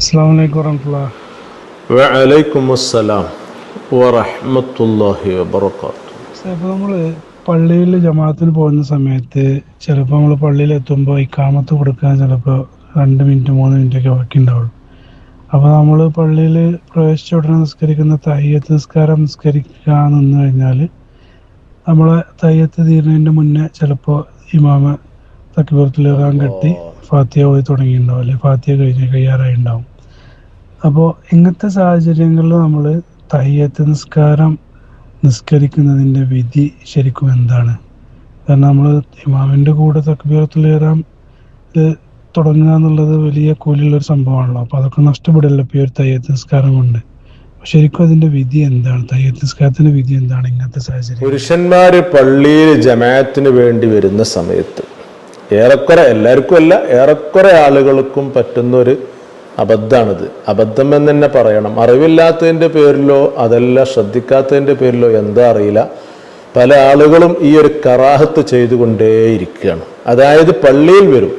അസ്സലാമു അലൈക്കും വറഹ്മത്തുള്ളാഹി. വഅലൈക്കുമുസ്സലാം വറഹ്മത്തുള്ളാഹി വബറകാതുഹു. ഇപ്പോൾ നമ്മൾ പള്ളിയിൽ ജമാഅത്തിന് പോകുന്ന സമയത്ത് ചിലപ്പോൾ നമ്മൾ പള്ളിയിലെത്തുമ്പോൾ ഇഖാമത്ത് കൊടുക്കാൻ ചിലപ്പോൾ 2 മിനിറ്റ് 3 മിനിറ്റ് ഒക്കെ ബാക്കി ഉണ്ടാവുള്ളൂ. അപ്പോൾ നമ്മൾ പള്ളിയിൽ പ്രവേശിച്ച ഉടനെ നിസ്കരിക്കുന്ന തഹിയ്യത്ത് നിസ്കാരം നിസ്കരിക്കാൻ നിന്ന് കഴിഞ്ഞാൽ നമ്മളെ തഹിയ്യത്ത് തീരുന്നതിൻ്റെ മുന്നേ ചിലപ്പോൾ ഇമാമ തക്ബീറത്തുൽ ഇഹ്റാം കെട്ടി ഫാത്തിഹ ഓതി തുടങ്ങിയിട്ടുണ്ടാവും, അല്ലെങ്കിൽ ഫാത്തിഹ കഴിയാറായി ഉണ്ടാവും. അപ്പോൾ ഇങ്ങനത്തെ സാഹചര്യങ്ങളിൽ നമ്മൾ തഹിയ്യത്ത് നിസ്കാരം നിസ്കരിക്കുന്നതിൻ്റെ വിധി ശരിക്കും എന്താണ്? കാരണം നമ്മൾ ഇമാമിൻ്റെ കൂടെ തക്ബീറത്തുൽ ഇഹ്റാം തുടങ്ങുക എന്നുള്ളത് വലിയ കൂലിയുള്ളൊരു സംഭവമാണല്ലോ. അപ്പോൾ അതൊക്കെ നഷ്ടപ്പെടില്ല ഇപ്പോൾ ഈ ഒരു തഹിയ്യത്ത് നിസ്കാരം കൊണ്ട്. ശരിക്കും അതിൻ്റെ വിധി എന്താണ്? തഹിയ്യത്ത് നിസ്കാരത്തിൻ്റെ വിധി എന്താണ് ഇങ്ങനത്തെ സാഹചര്യം? പുരുഷന്മാർ പള്ളിയിൽ ജമാഅത്തിന് വേണ്ടി വരുന്ന സമയത്ത് ഏറെക്കുറെ എല്ലാവർക്കും അല്ല, ഏറെക്കുറെ ആളുകൾക്കും പറ്റുന്നൊരു അബദ്ധമാണിത്. അബദ്ധം എന്ന് തന്നെ പറയണം. അറിവില്ലാത്തതിൻ്റെ പേരിലോ അതല്ല ശ്രദ്ധിക്കാത്തതിൻ്റെ പേരിലോ എന്താ അറിയില്ല, പല ആളുകളും ഈ ഒരു കറാഹത്ത് ചെയ്തുകൊണ്ടേയിരിക്കുകയാണ്. അതായത് പള്ളിയിൽ വരും,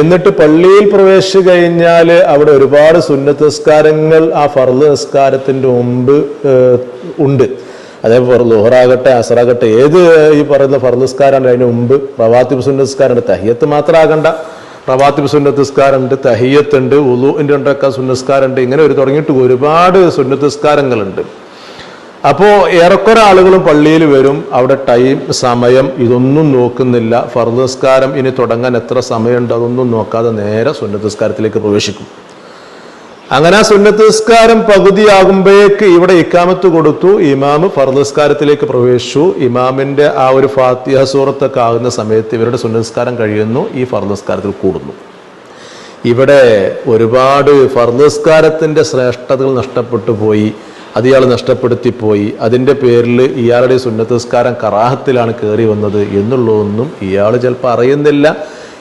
എന്നിട്ട് പള്ളിയിൽ പ്രവേശിച്ചു കഴിഞ്ഞാൽ അവിടെ ഒരുപാട് സുന്നത്ത് നിസ്കാരങ്ങൾ ആ ഫർള് നിസ്കാരത്തിൻ്റെ മുമ്പ് ഉണ്ട്. അതേപോലെ ളുഹറാകട്ടെ അസറാകട്ടെ ഏത് ഈ പറയുന്ന ഫർള് നിസ്കാരമാണ്, അതിന് മുമ്പ് റവാത്തിബ് സുന്നത്ത് നിസ്കാരമുണ്ട്. തഹിയ്യത്ത് മാത്രം ആകണ്ട, റവാത്തിബ് സുന്നത്ത് നിസ്കാരമുണ്ട്, തഹിയ്യത്തുണ്ട്, വുളൂഇന്റെ 2 റക്അത്ത് സുന്നത്ത് നിസ്കാരമുണ്ട്. ഇങ്ങനെ തുടങ്ങിയിട്ട് ഒരുപാട് സുന്നത്ത് നിസ്കാരങ്ങളുണ്ട്. അപ്പോൾ ഏറെക്കുറെ ആളുകളും പള്ളിയിൽ വരും, അവിടെ ടൈം സമയം ഇതൊന്നും നോക്കുന്നില്ല. ഫർള് നിസ്കാരം ഇനി തുടങ്ങാൻ എത്ര സമയമുണ്ട് അതൊന്നും നോക്കാതെ നേരെ സുന്നത്ത് നിസ്കാരത്തിലേക്ക് പ്രവേശിക്കും. അങ്ങനെ ആ സുന്നത്ത് നിസ്കാരം പകുതിയാകുമ്പോഴേക്ക് ഇവിടെ ഇഖാമത്ത് കൊടുത്തു, ഇമാം ഫർള് നിസ്കാരത്തിലേക്ക് പ്രവേശിച്ചു. ഇമാമിന്റെ ആ ഒരു ഫാത്തിഹ സൂറത്തൊക്കെ ആകുന്ന സമയത്ത് ഇവരുടെ സുന്നത്ത് നിസ്കാരം കഴിയുന്നു, ഈ ഫർള് നിസ്കാരത്തിൽ കൂടുന്നു. ഇവിടെ ഒരുപാട് ഫർള് നിസ്കാരത്തിന്റെ ശ്രേഷ്ഠതകൾ നഷ്ടപ്പെട്ടു പോയി, അത് ഇയാൾ നഷ്ടപ്പെടുത്തിപ്പോയി. അതിൻ്റെ പേരിൽ ഇയാളുടെ സുന്നത്ത് നിസ്കാരം കറാഹത്തിലാണ് കയറി വന്നത് എന്നുള്ളതൊന്നും ഇയാൾ ചിലപ്പോൾ അറിയുന്നില്ല.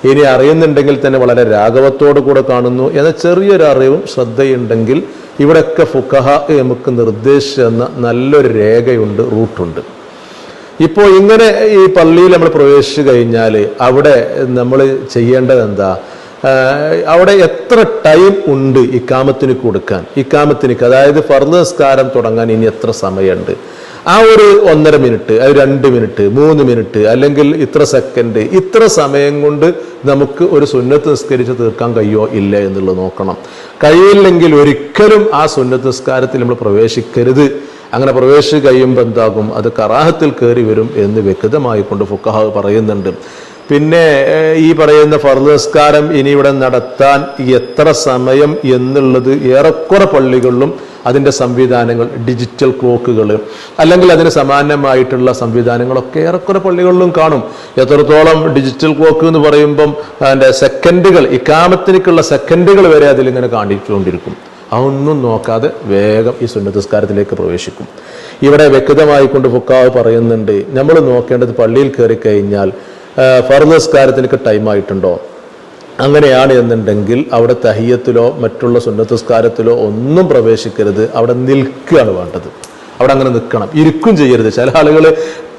ഇനി അറിയുന്നുണ്ടെങ്കിൽ തന്നെ വളരെ രാഘവത്തോടു കൂടെ കാണുന്നു എന്ന ചെറിയൊരു അറിവും ശ്രദ്ധയുണ്ടെങ്കിൽ ഇവിടെയൊക്കെ ഫുഖഹ നമുക്ക് നിർദ്ദേശിച്ചെന്ന നല്ലൊരു രേഖയുണ്ട്, റൂട്ടുണ്ട്. ഇപ്പോൾ ഇങ്ങനെ ഈ പള്ളിയിൽ നമ്മൾ പ്രവേശിച്ചു കഴിഞ്ഞാൽ അവിടെ നമ്മൾ ചെയ്യേണ്ടത് എന്താ? അവിടെ എത്ര ടൈം ഉണ്ട് ഇഖാമത്തിന് കൊടുക്കാൻ? ഇഖാമത്തിനക്ക് അതായത് ഫർള് നിസ്കാരം തുടങ്ങാൻ ഇനി എത്ര സമയമുണ്ട്? ആ ഒരു 1.5 മിനിറ്റ്, അത് 2 മിനിറ്റ്, 3 മിനിറ്റ്, അല്ലെങ്കിൽ ഇത്ര സെക്കൻഡ്, ഇത്ര സമയം കൊണ്ട് നമുക്ക് ഒരു സുന്നത്ത് നിസ്കരിച്ച് തീർക്കാൻ കഴിയോ ഇല്ല എന്നുള്ളത് നോക്കണം. കഴിയില്ലെങ്കിൽ ഒരിക്കലും ആ സുന്നത്ത് നിസ്കാരത്തിൽ നമ്മൾ പ്രവേശിക്കരുത്. അങ്ങനെ പ്രവേശിച്ച് കഴിയുമ്പോൾ എന്താകും? അത് കറാഹത്തിൽ കയറി വരും എന്ന് വ്യക്തമായി കൊണ്ട് ഫുഖഹ പറയുന്നുണ്ട്. പിന്നെ ഈ പറയുന്ന ഫർള് നിസ്കാരം ഇനി ഇവിടെ നടത്താൻ എത്ര സമയം എന്നുള്ളത് ഏറെക്കുറെ പള്ളികളിലും അതിൻ്റെ സംവിധാനങ്ങൾ, ഡിജിറ്റൽ ക്ലോക്കുകൾ അല്ലെങ്കിൽ അതിന് സമാനമായിട്ടുള്ള സംവിധാനങ്ങളൊക്കെ ഏറെക്കുറെ പള്ളികളിലും കാണും. എത്രത്തോളം ഡിജിറ്റൽ ക്ലോക്ക് എന്ന് പറയുമ്പം അതിൻ്റെ സെക്കൻഡുകൾ, ഇഖാമത്തിനേക്കുള്ള സെക്കൻഡുകൾ വരെ അതിലിങ്ങനെ കാണിച്ചുകൊണ്ടിരിക്കും. അതൊന്നും നോക്കാതെ വേഗം ഈ സുന്നത്ത് നിസ്കാരത്തിലേക്ക് പ്രവേശിക്കും. ഇവിടെ വ്യക്തമായിക്കൊണ്ട് ഫുഖഹ പറയുന്നുണ്ട്, നമ്മൾ നോക്കേണ്ടത് പള്ളിയിൽ കയറി കഴിഞ്ഞാൽ ഫർള് നിസ്കാരത്തിലേക്ക് ടൈമായിട്ടുണ്ടോ? അങ്ങനെയാണ് എന്നുണ്ടെങ്കിൽ അവിടെ തഹിയ്യത്തിലോ മറ്റുള്ള സുന്നത്ത് നിസ്കാരത്തിലോ ഒന്നും പ്രവേശിക്കരുത്. അവിടെ നിൽക്കുകയാണ് വേണ്ടത്. അവിടെ അങ്ങനെ നിൽക്കണം, ഇരിക്കും ചെയ്യരുത്. ചില ആളുകൾ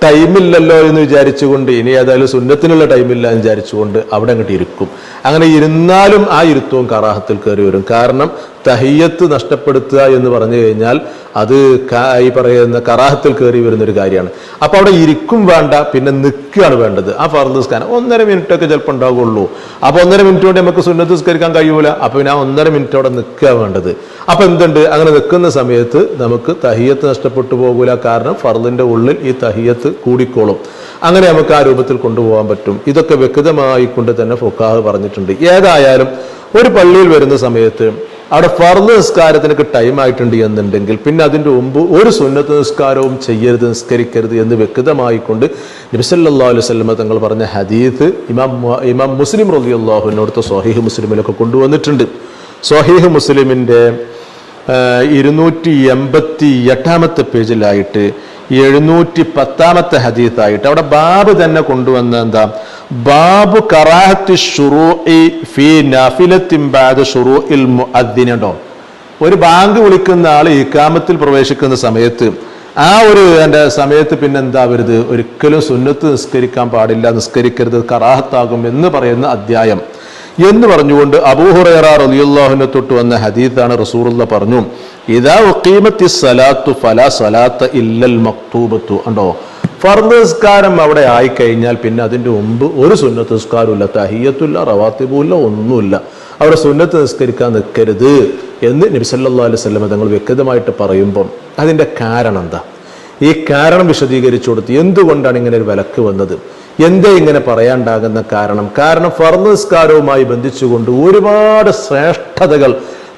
ടൈമില്ലല്ലോ എന്ന് വിചാരിച്ചുകൊണ്ട്, ഇനി ഏതായാലും സുന്നത്തിനുള്ള ടൈമില്ല എന്ന് വിചാരിച്ചുകൊണ്ട് അവിടെ അങ്ങോട്ട് ഇരിക്കും. അങ്ങനെ ഇരുന്നാലും ആ ഇരുത്തവും കറാഹത്തിൽ കയറി വരും. കാരണം തഹിയ്യത്ത് നഷ്ടപ്പെടുത്തുക എന്ന് പറഞ്ഞു കഴിഞ്ഞാൽ അത് ഈ പറയുന്ന കറാഹത്തിൽ കയറി വരുന്നൊരു കാര്യമാണ്. അപ്പോൾ അവിടെ ഇരിക്കും വേണ്ട, പിന്നെ നിൽക്കുകയാണ് വേണ്ടത്. ആ ഫർള് നിസ്കാരം 1.5 മിനിറ്റൊക്കെ ചിലപ്പോൾ ഉണ്ടാകുള്ളൂ. അപ്പോൾ 1.5 മിനിറ്റ് കൊണ്ട് നമുക്ക് സുന്നത്ത് നിസ്കരിക്കാൻ കഴിയൂല. അപ്പോൾ പിന്നെ ആ 1.5 മിനിറ്റ് അവിടെ നിൽക്കുക വേണ്ടത്. അപ്പോൾ എന്തുണ്ട്? അങ്ങനെ നിൽക്കുന്ന സമയത്ത് നമുക്ക് തഹിയ്യത്ത് നഷ്ടപ്പെട്ടു പോകൂല. കാരണം ഫർളിന്റെ ഉള്ളിൽ ഈ തഹിയ്യത്ത് കൂടിക്കോളും. അങ്ങനെ നമുക്ക് ആ രൂപത്തിൽ കൊണ്ടുപോകാൻ പറ്റും. ഇതൊക്കെ വ്യക്തമായിക്കൊണ്ട് തന്നെ ഫുഖഹ പറഞ്ഞിട്ടുണ്ട്. ഏതായാലും ഒരു പള്ളിയിൽ വരുന്ന സമയത്ത് അവിടെ ഫർള് നിസ്കാരത്തിനൊക്കെ ടൈം ആയിട്ടുണ്ട് എന്നുണ്ടെങ്കിൽ പിന്നെ അതിൻ്റെ മുമ്പ് ഒരു സുന്നത്ത് നിസ്കാരവും ചെയ്യരുത്, നിസ്കരിക്കരുത് എന്ന് വ്യക്തമായിക്കൊണ്ട് നബി സല്ലല്ലാഹു അലൈഹി വസല്ലം തങ്ങൾ പറഞ്ഞ ഹദീസ് ഇമാം മുസ്ലിം റളിയല്ലാഹു അൻഹു അവിടുത്തെ സ്വഹീഹ് മുസ്ലിമിലൊക്കെ കൊണ്ടുവന്നിട്ടുണ്ട്. സ്വഹീഹ് മുസ്ലിമിൻ്റെ 288 പേജിലായിട്ട് 710 ഹദീസായിട്ട് അവിടെ ബാബ് തന്നെ കൊണ്ടുവന്ന എന്താ? ബാബു കറാഹത്തി ശുറൂഇ ഫീ നാഫിലത്തിൻ ബഅദ ശുറൂഇൽ മുഅദ്ദിനോ. ഒരു ബാങ്ക് വിളിക്കുന്ന ആൾ ഇഖാമത്തിൽ പ്രവേശിക്കുന്ന സമയത്ത് ആ ഒരു എൻ്റെ സമയത്ത് പിന്നെ എന്താവരുത്? ഒരിക്കലും സുന്നത്ത് നിസ്കരിക്കാൻ പാടില്ല, നിസ്കരിക്കരുത്, കറാഹത്താകും എന്ന് പറയുന്ന അധ്യായം എന്ന് പറഞ്ഞുകൊണ്ട് അബൂ ഹുറൈറ റളിയല്ലാഹു അൻഹു തൊട്ട് വന്ന ഹദീസാണ്. റസൂലുള്ളാഹി പറഞ്ഞു, ഇദാ ഉഖീമത്തിസ് സലാത്തു ഫലാ സലാത്ത ഇല്ലൽ മക്തൂബത്തു. ഉണ്ടോ, ഫർദ് നിസ്കാരം അവിടെ ആയിക്കഴിഞ്ഞാൽ പിന്നെ അതിൻ്റെ മുമ്പ് ഒരു സുന്നത്ത് നിസ്കാരമില്ല, തഹിയ്യത്തുല്ല, റവാത്തിബുല്ല, ഒന്നുമില്ല. അവിടെ സുന്നത്ത് നിസ്കരിക്കാൻ നിൽക്കരുത് എന്ന് നബി സല്ലല്ലാഹു അലൈഹി വസല്ലം തങ്ങൾ വ്യക്തമായിട്ട് പറയുമ്പം അതിൻ്റെ കാരണം എന്താ? ഈ കാരണം വിശദീകരിച്ചു കൊടുത്ത് എന്തുകൊണ്ടാണ് ഇങ്ങനെ ഒരു വിലക്ക് വന്നത്, എന്തേ ഇങ്ങനെ പറയാണ്ടാകുന്ന കാരണം ഫർദ് നിസ്കാരവുമായി ബന്ധിച്ചുകൊണ്ട് ഒരുപാട് ശ്രേഷ്ഠതകൾ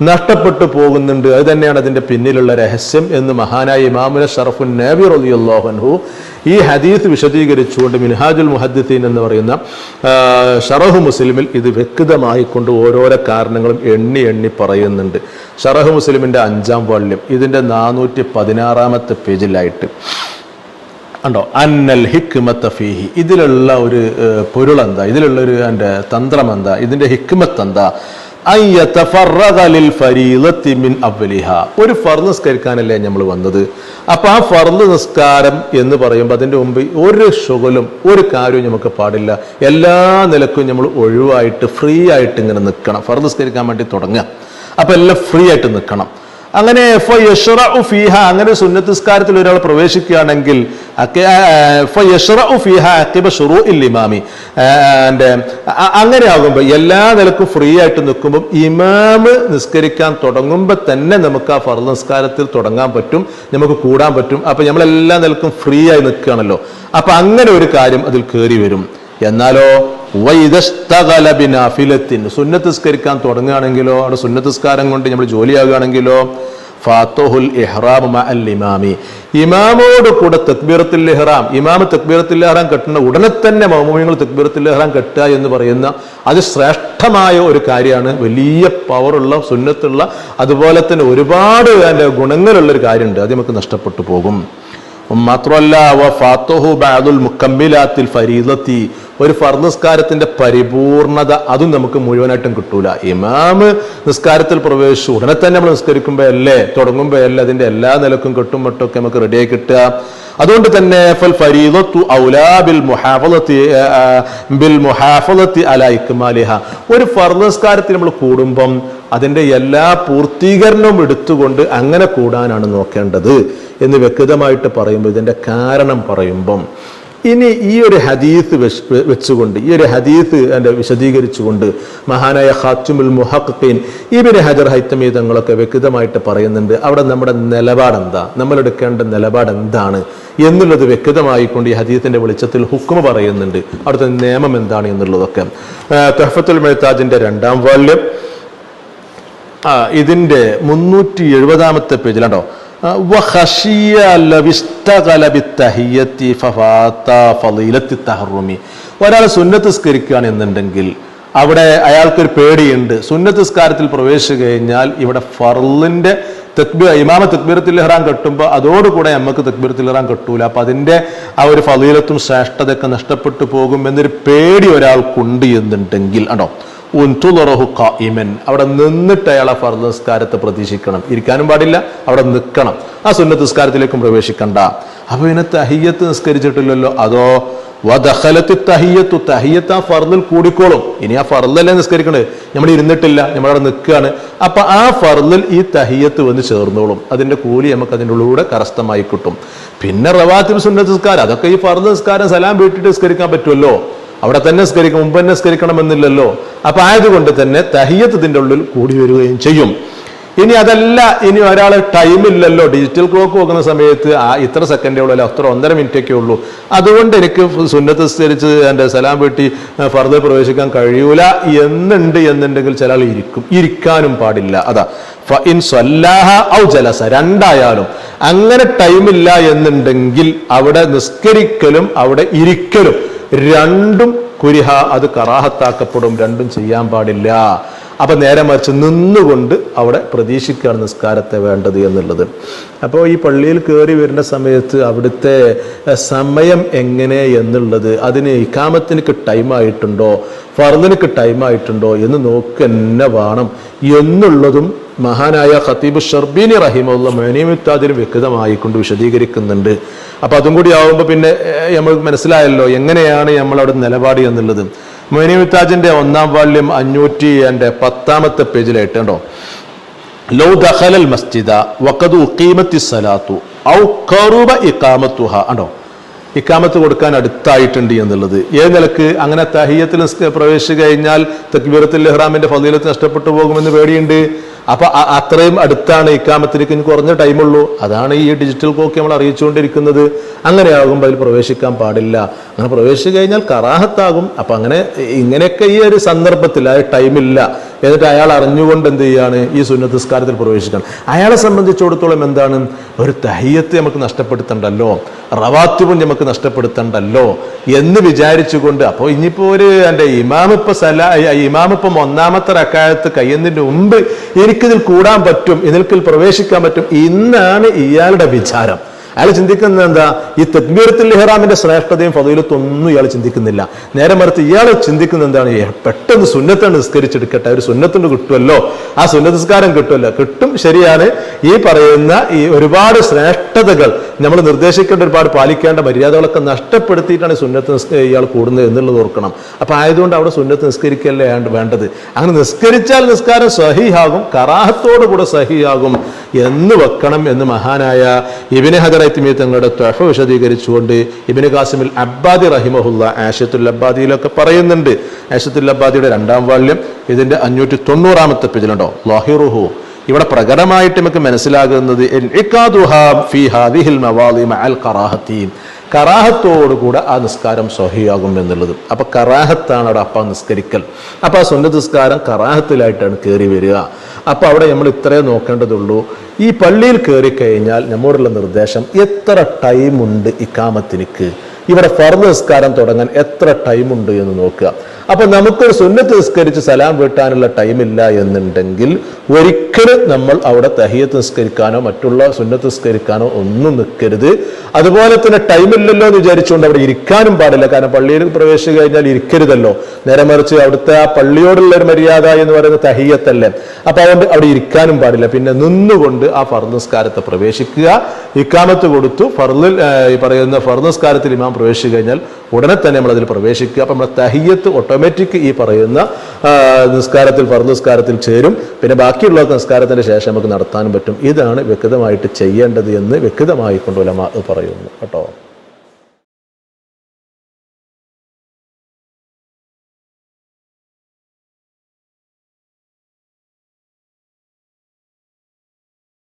നഷ്ടപ്പെട്ടു പോകുന്നുണ്ട്. അത് തന്നെയാണ് അതിൻ്റെ പിന്നിലുള്ള രഹസ്യം എന്ന് മഹാനായ ഇമാമുന ഷറഫുൻ നബി റളിയല്ലാഹു അൻഹു ഈ ഹദീസ് വിശദീകരിച്ചുകൊണ്ട് മിൻഹാജുൽ മുഹദ്ദിസീൻ എന്ന് പറയുന്ന ഷറഹു മുസ്ലിമിൽ ഇത് വ്യക്തമായിക്കൊണ്ട് ഓരോരോ കാരണങ്ങളും എണ്ണി പറയുന്നുണ്ട്. ഷറഹു മുസ്ലിമിൻ്റെ 5-ാം വാള്യം ഇതിൻ്റെ 416-ാമത്തെ പേജിലായിട്ട് ഉണ്ടോ, അന്നൽ ഹിക്മത്ത ഫീഹി, ഇതിലുള്ള ഒരു പൊരുളെന്താ, ഇതിലുള്ളൊരു എൻ്റെ തന്ത്രം എന്താ, ഇതിൻ്റെ ഹിക്മത്ത് എന്താ? ഒരു ഫർദ് നിസ്കരിക്കാനല്ലേ നമ്മൾ വന്നത്. അപ്പൊ ആ ഫർദ് നിസ്കാരം എന്ന് പറയുമ്പോൾ അതിൻ്റെ മുമ്പ് ഒരു ശുഗലും ഒരു കാര്യവും നമുക്ക് പാടില്ല. എല്ലാ നിലക്കും നമ്മൾ ഒഴിവായിട്ട് ഫ്രീ ആയിട്ട് ഇങ്ങനെ നിൽക്കണം. ഫർദ് നിസ്കരിക്കാൻ വേണ്ടി തുടങ്ങുക, അപ്പൊ എല്ലാം ഫ്രീ ആയിട്ട് നിൽക്കണം. അങ്ങനെ അങ്ങനെ സുന്നത്ത് നിസ്കാരത്തിൽ ഒരാൾ പ്രവേശിക്കുകയാണെങ്കിൽ അങ്ങനെ ആകുമ്പോൾ എല്ലാ നിലക്കും ഫ്രീ ആയിട്ട് നിൽക്കുമ്പോൾ ഇമാമ് നിസ്കരിക്കാൻ തുടങ്ങുമ്പോൾ തന്നെ നമുക്ക് ആ ഫർദ് നിസ്കാരത്തിൽ തുടങ്ങാൻ പറ്റും, നമുക്ക് കൂടാൻ പറ്റും. അപ്പൊ നമ്മളെല്ലാ നിലക്കും ഫ്രീ ആയി നിൽക്കുകയാണല്ലോ. അപ്പൊ അങ്ങനെ ഒരു കാര്യം അതിൽ കയറി വരും. എന്നാലോ സുന്നത്ത് നിസ്കരിക്കാൻ തുടങ്ങുകയാണെങ്കിലോ, അവിടെ സുന്നത്ത് നിസ്കാരം കൊണ്ട് നമ്മൾ ജോലിയാകുകയാണെങ്കിലോ ഫാത്തുഹുൽ ഇഹ്റാം മഅൽ ഇമാമി, ഇമാമോട് കൂടെ തക്ബീറത്തുൽ ഇഹ്റാം, ഇമാമ് തക്ബീറത്തുൽ ഇഹ്റാം കെട്ടുന്ന ഉടനെ തന്നെ മഅ്മൂമിങ്ങൾ തക്ബീറത്തുൽ ഇഹ്റാം കെട്ടുക എന്ന് പറയുന്ന അത് ശ്രേഷ്ഠമായ ഒരു കാര്യമാണ്. വലിയ പവറുള്ള സുന്നത്തുള്ള അതുപോലെ തന്നെ ഒരുപാട് അതിൻ്റെ ഗുണങ്ങളുള്ളൊരു കാര്യമുണ്ട്. അത് നമുക്ക് നഷ്ടപ്പെട്ടു പോകും. മാത്രമല്ല ഒരു ഫർദ് നിസ്കാരത്തിന്റെ പരിപൂർണത അതും നമുക്ക് മുഴുവനായിട്ടും കിട്ടൂല. ഇമാമ് നിസ്കാരത്തിൽ പ്രവേശിച്ചു ഉടനെ തന്നെ നമ്മൾ നിസ്കരിക്കുമ്പോ അല്ലേ, തുടങ്ങുമ്പോ അല്ലേ, അതിന്റെ എല്ലാ നിലക്കും കെട്ടും മട്ടൊക്കെ നമുക്ക് റെഡിയായി കിട്ടുക. അതുകൊണ്ട് തന്നെ ഒരു ഫർദ് നിസ്കാരത്തിൽ നമ്മൾ കൂടുമ്പം അതിന്റെ എല്ലാ പൂർത്തീകരണവും എടുത്തുകൊണ്ട് അങ്ങനെ കൂടാനാണ് നോക്കേണ്ടത് എന്ന് വ്യക്തമായിട്ട് പറയുമ്പോൾ ഇതിന്റെ കാരണം പറയുമ്പം ഇനി ഈ ഒരു ഹദീസ് വെച്ചുകൊണ്ട് ഈ ഒരു ഹദീസ് വിശദീകരിച്ചുകൊണ്ട് മഹാനായ ഖാത്തിമുൽ മുഹഖ്ഖീൻ ഇബ്നു ഹജർ ഹൈതമി തങ്ങളൊക്കെ വ്യക്തമായിട്ട് പറയുന്നുണ്ട്. അവിടെ നമ്മുടെ നിലപാടെന്താ, നമ്മൾ എടുക്കേണ്ട നിലപാട് എന്താണ് എന്നുള്ളത് വ്യക്തമായിക്കൊണ്ട് ഈ ഹദീസിന്റെ വെളിച്ചത്തിൽ ഹുക്മ പറയുന്നുണ്ട്. അവിടുത്തെ നിയമം എന്താണ് എന്നുള്ളതൊക്കെ തുഹ്ഫത്തുൽ മുഹ്താജിന്റെ 2-ാം വാള്യം ഇതിന്റെ 370-ാമത്തെ പേജിലുണ്ടോ, ഒരാൾ സുന്നത്ത് നിസ്കരിക്കുകയാണ് എന്നുണ്ടെങ്കിൽ അവിടെ അയാൾക്കൊരു പേടിയുണ്ട്. സുന്നത്ത് നിസ്കാരത്തിൽ പ്രവേശിച്ചു കഴിഞ്ഞാൽ ഇവിടെ ഫർളിന്റെ ഇമാമ തക്ബീറത്തുൽ ഇഹ്റാം കെട്ടുമ്പോൾ അതോടുകൂടെ നമുക്ക് തക്ബീറത്തുൽ ഇഹ്റാം കെട്ടൂല. അപ്പൊ അതിന്റെ ആ ഒരു ഫളീലത്തും ശ്രേഷ്ഠതയൊക്കെ നഷ്ടപ്പെട്ടു പോകും എന്നൊരു പേടി ഒരാൾക്കുണ്ട് എന്നുണ്ടെങ്കിൽ ആണോ അവിടെ നിന്നിട്ട് അയാളെ ഫർദ് നിസ്കാരത്തെ പ്രതീക്ഷിക്കണം. ഇരിക്കാനും പാടില്ല, അവിടെ നിൽക്കണം. ആ സുന്നത്ത് നിസ്കാരത്തിലേക്കും പ്രവേശിക്കണ്ട. അപ്പൊ ഇതിനെ തഹിയ്യത്ത് നിസ്കരിച്ചിട്ടില്ലല്ലോ, അതോ തഹിയ്യത്ത് ആ ഫർദിൽ കൂടിക്കോളും. ഇനി ആ ഫർദല്ലേ നിസ്കരിക്കണേ, നമ്മൾ ഇരുന്നിട്ടില്ല, നമ്മളവിടെ നിൽക്കുകയാണ്. അപ്പൊ ആ ഫർദിൽ ഈ തഹിയ്യത്ത് വന്ന് ചേർന്നോളും. അതിന്റെ കൂലി നമുക്ക് അതിൻ്റെ ഉള്ളിലൂടെ കരസ്ഥമായി കിട്ടും. പിന്നെ റവാത്തിബ് സുന്നത്ത് നിസ്കാരം അതൊക്കെ ഈ ഫർദ് നിസ്കാരം സലാം വീട്ടിട്ട് നിസ്കരിക്കാൻ പറ്റുമല്ലോ, അവിടെ തന്നെ നിസ്കരിക്കും, മുമ്പ് തന്നെ നിസ്കരിക്കണമെന്നില്ലല്ലോ. അപ്പൊ ആയതുകൊണ്ട് തന്നെ തഹിയ്യത്ത് ഇതിൻ്റെ ഉള്ളിൽ കൂടി വരികയും ചെയ്യും. ഇനി അതല്ല, ഇനി ഒരാൾ ടൈമില്ലല്ലോ, ഡിജിറ്റൽ ക്ലോക്ക് നോക്കുന്ന സമയത്ത് ഇത്ര സെക്കൻഡേ ഉള്ളൂ, അല്ല അത്ര 1.5 മിനിറ്റൊക്കെ ഉള്ളൂ, അതുകൊണ്ട് എനിക്ക് സുന്നത്ത് നിസ്കരിച്ച് എൻ്റെ സലാം വീട്ടി ഫർദ് പ്രവേശിക്കാൻ കഴിയൂല എന്നുണ്ടെങ്കിൽ ചില ആൾ ഇരിക്കാനും പാടില്ല. അതാ ഫഇൻ സ്വല്ലാഹ ഔ ജലസ, രണ്ടായാലും. അങ്ങനെ ടൈമില്ല എന്നുണ്ടെങ്കിൽ അവിടെ നിസ്കരിക്കലും അവിടെ ഇരിക്കലും രണ്ടും കുരിഹ, അത് കറാഹത്താക്കപ്പെടും, രണ്ടും ചെയ്യാൻ പാടില്ല. അപ്പൊ നേരെ മറിച്ച് നിന്നുകൊണ്ട് അവിടെ പ്രതീക്ഷിക്കുകയാണ് നിസ്കാരത്തെ വേണ്ടത് എന്നുള്ളത്. അപ്പോൾ ഈ പള്ളിയിൽ കയറി വരുന്ന സമയത്ത് അവിടുത്തെ സമയം എങ്ങനെ എന്നുള്ളത്, അതിന് ഇഖാമത്തിനൊക്കെ ടൈമായിട്ടുണ്ടോ ഫർദിനൊക്കെ ടൈമായിട്ടുണ്ടോ എന്ന് നോക്കന്നെ വേണം എന്നുള്ളതും മഹാനായ ഖതീബ് ഷർബീനി റഹിമഹുല്ലാ മുഅ്നിമുത്താദിൽ വ്യക്തമായിക്കൊണ്ട് വിശദീകരിക്കുന്നുണ്ട്. അപ്പൊ അതും കൂടി ആവുമ്പോൾ പിന്നെ നമുക്ക് മനസ്സിലായല്ലോ എങ്ങനെയാണ് നമ്മളവിടെ നിലപാട് എന്നുള്ളത്. മൊയ്നി മുത്താജിന്റെ 1-ാം വാള്യം 510 പേജിലായിട്ട് കണ്ടോ, ലൗ ദഖലൽ മസ്ജിദ വഖദ് ഉഖീമത്തിസ് സലാത്തു ഔ ഖറുബ ഇഖാമത്തുഹ, കണ്ടോ ഇക്കാമത്ത് കൊടുക്കാൻ അടുത്തായിട്ടുണ്ട് എന്നുള്ളത്. ഏത് നിലക്ക്? അങ്ങനെ തഹിയ്യത്തിൽ പ്രവേശിച്ചു കഴിഞ്ഞാൽ തക്ബീറത്തുൽ ഇഹ്റാമിന്റെ ഫളീലത്ത് നഷ്ടപ്പെട്ടു പോകുമെന്ന് പേടിയുണ്ട്. അപ്പൊ അത്രയും അടുത്താണ് ഇക്കാമത്തിലേക്ക് കുറഞ്ഞ ടൈമുള്ളൂ. അതാണ് ഈ ഡിജിറ്റൽ ക്ലോക്ക് നമ്മൾ അറിയിച്ചുകൊണ്ടിരിക്കുന്നത്. അങ്ങനെയാകുമ്പോൾ അതിൽ പ്രവേശിക്കാൻ പാടില്ല. അങ്ങനെ പ്രവേശിച്ചു കഴിഞ്ഞാൽ കറാഹത്താകും. അപ്പൊ അങ്ങനെ ഇങ്ങനെയൊക്കെ ഈ ഒരു സന്ദർഭത്തിൽ ആ ടൈമില്ല, എന്നിട്ട് അയാൾ അറിഞ്ഞുകൊണ്ട് എന്ത് ചെയ്യാണ് ഈ സുന്നത്ത് നിസ്കാരത്തിൽ പ്രവേശിക്കണം. അയാളെ സംബന്ധിച്ചിടത്തോളം എന്താണ്, ഒരു തഹിയ്യത്ത് നമുക്ക് നഷ്ടപ്പെടുത്തണ്ടല്ലോ, റവാത്തിബും നമുക്ക് നഷ്ടപ്പെടുത്തണ്ടല്ലോ എന്ന് വിചാരിച്ചുകൊണ്ട്, അപ്പോൾ ഇനിയിപ്പോ എൻ്റെ ഇമാമിപ്പം 1-ാമത്തെ റക്അത്ത് കഴിയുന്നതിന് മുമ്പ് എനിക്കിതിൽ കൂടാൻ പറ്റും, ഇതിൽ പ്രവേശിക്കാൻ പറ്റും എന്നാണ് ഇയാളുടെ വിചാരം. അയാൾ ചിന്തിക്കുന്നത് എന്താ, ഈ തക്ബീറത്തുൽ ഇഹ്റാമിന്റെ ശ്രേഷ്ഠതയും ഫളീലത്തൊന്നും ഇയാൾ ചിന്തിക്കുന്നില്ല. നേരെ മറിച്ച് ഇയാൾ ചിന്തിക്കുന്നത് എന്താണ്, പെട്ടെന്ന് സുന്നത്താണ് നിസ്കരിച്ചെടുക്കട്ടെ, ഒരു സുന്നത്തുണ്ട് കിട്ടുമല്ലോ, ആ സുന്നത്ത് നിസ്കാരം കിട്ടുമല്ലോ. കിട്ടും, ശരിയാണ്. ഈ പറയുന്ന ഈ ഒരുപാട് ശ്രേഷ്ഠതകൾ നമ്മൾ നിർദ്ദേശിക്കേണ്ട, ഒരുപാട് പാലിക്കേണ്ട മര്യാദകളൊക്കെ നഷ്ടപ്പെടുത്തിയിട്ടാണ് സുന്നത്ത് ഇയാൾ കൂടുന്നത് എന്നുള്ളത് ഓർക്കണം. അപ്പൊ ആയതുകൊണ്ട് അവിടെ സുന്നത്ത് നിസ്കരിക്കല്ലേ വേണ്ടത്. അങ്ങനെ നിസ്കരിച്ചാൽ നിസ്കാരം സഹീഹാകും, കറാഹത്തോടു കൂടെ സഹീഹാകും എന്ന് വെക്കണം എന്ന് മഹാനായ ഇബ്നു ഹജർ ഹൈതമി തങ്ങളുടെ ത്വഹ്ഫ വിശദീകരിച്ചുകൊണ്ട് ഇബ്നു ഖാസിമുൽ അബ്ബാദി റഹിമഹുല്ല ആശത്തുൽ അബ്ബാദിയിലൊക്കെ പറയുന്നുണ്ട്. ആശത്തുൽ അബ്ബാദിയുടെ 2-ാം വാള്യം ഇതിന്റെ 590 പേജിലുണ്ടോ, ലാഹിറുഹു, ഇവിടെ പ്രകടമായിട്ട് നമുക്ക് മനസ്സിലാകുന്നത് കറാഹത്തോടുകൂടെ ആ നിസ്കാരം സ്വഹിയാകും എന്നുള്ളത്. അപ്പൊ കറാഹത്താണ് അവിടെ അപ്പം നിസ്കരിക്കൽ. അപ്പൊ ആ സുന്നത്ത് നിസ്കാരം കറാഹത്തിലായിട്ടാണ് കയറി വരിക. അപ്പൊ അവിടെ നമ്മൾ ഇത്രേ നോക്കേണ്ടതുള്ളൂ. ഈ പള്ളിയിൽ കയറി കഴിഞ്ഞാൽ നമ്മോടുള്ള നിർദ്ദേശം, എത്ര ടൈമുണ്ട് ഇക്കാമത്തിനിക്ക്, ഇവിടെ ഫർദ് നിസ്കാരം തുടങ്ങാൻ എത്ര ടൈമുണ്ട് എന്ന് നോക്കുക. അപ്പൊ നമുക്കൊരു സുന്നത്ത് നിസ്കരിച്ച് സലാം വീട്ടാനുള്ള ടൈമില്ല എന്നുണ്ടെങ്കിൽ ഒരിക്കലും നമ്മൾ അവിടെ തഹിയ്യത്ത് നിസ്കരിക്കാനോ മറ്റുള്ള സുന്നത്ത് നിസ്കരിക്കാനോ ഒന്നും നിൽക്കരുത്. അതുപോലെ തന്നെ ടൈമില്ലല്ലോ എന്ന് വിചാരിച്ചുകൊണ്ട് അവിടെ ഇരിക്കാനും പാടില്ല. കാരണം പള്ളിയിൽ പ്രവേശിച്ചു കഴിഞ്ഞാൽ ഇരിക്കരുതല്ലോ. നേരെ മറിച്ച് അവിടുത്തെ ആ പള്ളിയോടുള്ള ഒരു മര്യാദ എന്ന് പറയുന്നത് തഹിയ്യത്തല്ലേ. അപ്പൊ അതുകൊണ്ട് അവിടെ ഇരിക്കാനും പാടില്ല. പിന്നെ നിന്നുകൊണ്ട് ആ ഫർദ് നിസ്കാരത്തെ പ്രവേശിക്കുക. ഇക്കാമത്ത് കൊടുത്തു ഈ പറയുന്ന ഫർദ് നിസ്കാരത്തിൽ ഇമാം പ്രവേശിച്ചു കഴിഞ്ഞാൽ ഉടനെ തന്നെ നമ്മൾ അതിൽ പ്രവേശിക്കുക. അപ്പൊ നമ്മുടെ തഹിയ്യത്ത് ഓട്ടോമാറ്റിക് ഈ പറയുന്ന നിസ്കാരത്തിൽ ഫർദ് നിസ്കാരത്തിൽ ചേരും. പിന്നെ ബാക്കിയുള്ള നിസ്കാരത്തിന്റെ ശേഷം നമുക്ക് നടത്താനും പറ്റും. ഇതാണ് വ്യക്തമായിട്ട് ചെയ്യേണ്ടത് എന്ന് വ്യക്തമായിക്കൊണ്ട് ഉലമാ പറയുന്നു കേട്ടോ.